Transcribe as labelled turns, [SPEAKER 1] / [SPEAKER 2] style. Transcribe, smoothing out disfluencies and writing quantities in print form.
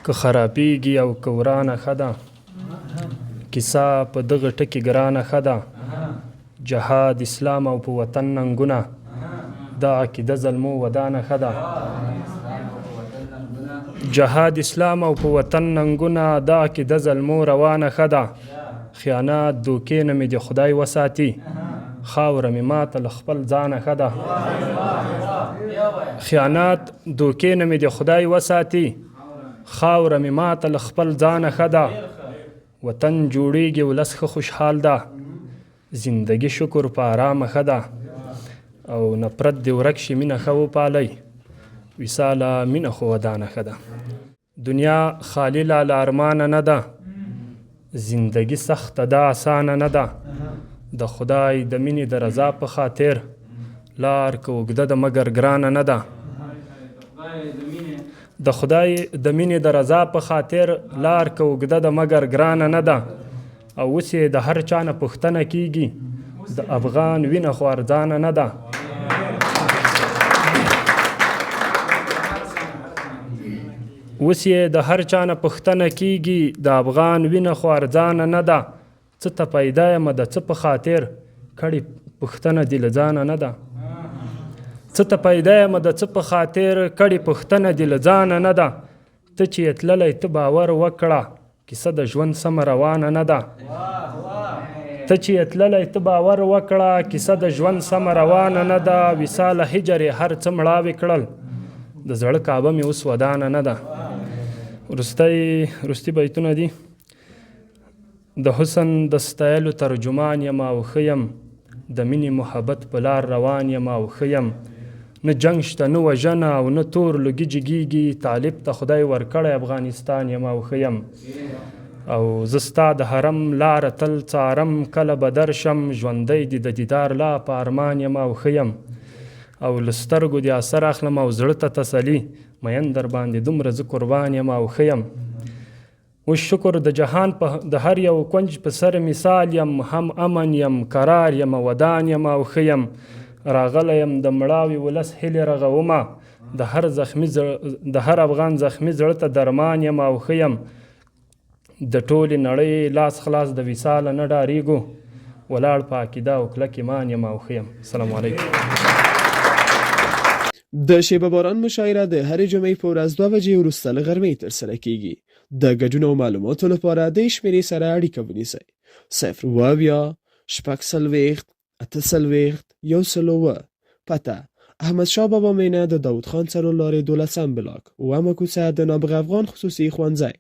[SPEAKER 1] که خرابېږي او که ورانه ښه ده، کیسه په دغه ټکي ګرانه ښه ده. جهاد اسلام او په وطن ننګونه، دا عقیده زلمو ودانه ښه ده. جهاد اسلام او په وطن ننګونه، دا عقیده زلمو روانه ښه ده. خیانات دوکې نه مې د خدای وساتي، خاوره مې ماته له خپل ځانه ښه ده. خیانات دوکې نه مې د خدای وساتي، خاوره مې ماته له خپل ځانه ښه ده. وطن جوړېږي ولس ښه خوشحال ده، زندګي شکر په آرامه ښه ده. او نفرت دې ورک شي مینه ښه وپالئ، وصاله مینه خو ودانه ښه ده. دنیا خالي له ارمانه نه ده، زندګي سخته ده اسانه نه ده. د خدای د مینې د رضا په خاطر، لار که اوږده ده مګر ګرانه نه ده. د خدای د مینې د رضا په خاطر، لار که اوږده ده مګر ګرانه نه ده. او اوس یې د هر چا نه پوښتنه کیږي، د افغان وینه خو ارزانه نه ده. اوس یې د هر چا نه پوښتنه کیږي، د افغان وینه خو ارزانه نه ده. څه ته پیدا یم د څه په خاطر، کړې پوښتنه دې له ځانه نه ده. څه ته پیدا یم د څه په خاطر، کړې پوښتنه دې له ځانه نه ده. ته چې یې تللی ته باور وکړه، کیسه د ژوند سمه روانه نه ده. ته چې یې تللی ته باور وکړه، کیسه د ژوند سمه روانه نه ده. وصاله هجر یې هر څه مړاوې کړل، د زړه کعبه مې اوس ودانه نه ده. وروستي بیتونه دي. د حسن د ستایلو ترجمان یم او ښه یم، د مینې محبت په لار روان یم او ښه یم. نه جنګ شته نه وژنه او نه تور لوګي جګیږي، طالب ته خدای ورکړی افغانستان یم او ښه یم. او زه ستا د حرم لاره تل څارم، کله به درشم ژوندی دې د دیدار لا په ارمان یم او ښه یم. او له سترګو دې اثر اخلم او زړه ته تسلي، مین در باندې دومره زه قربان یم او ښه یم. اوس شکر د جهان د هر یو کونج په سر مثال یم، هم امن یم قرار یم ودان یم او ښه یم. راغلی یم د مړاوي ولس هیلې رغومه، د هر افغان زخمي زړه ته درمان یم او ښه یم. د ټولې نړۍ لاس خلاص د وصاله نه ډارېږو، ولاړ په عقیده او کلک ایمان یم او ښه یم. السلام علیکم.
[SPEAKER 2] د شیبه باران مشاعره د هرې جمعې په ورځ 2 بجې وروسته له غرمې ترسره کیږي. د ګډون او معلوماتو لپاره د شمیرې سره اړیکه ونیسئ: 0 6 8 پته: احمدشاه بابا مینه د داود خان څلور لارې 12 بلاک، اومه کوڅه، د نابغه افغان خصوصي ښوونځی.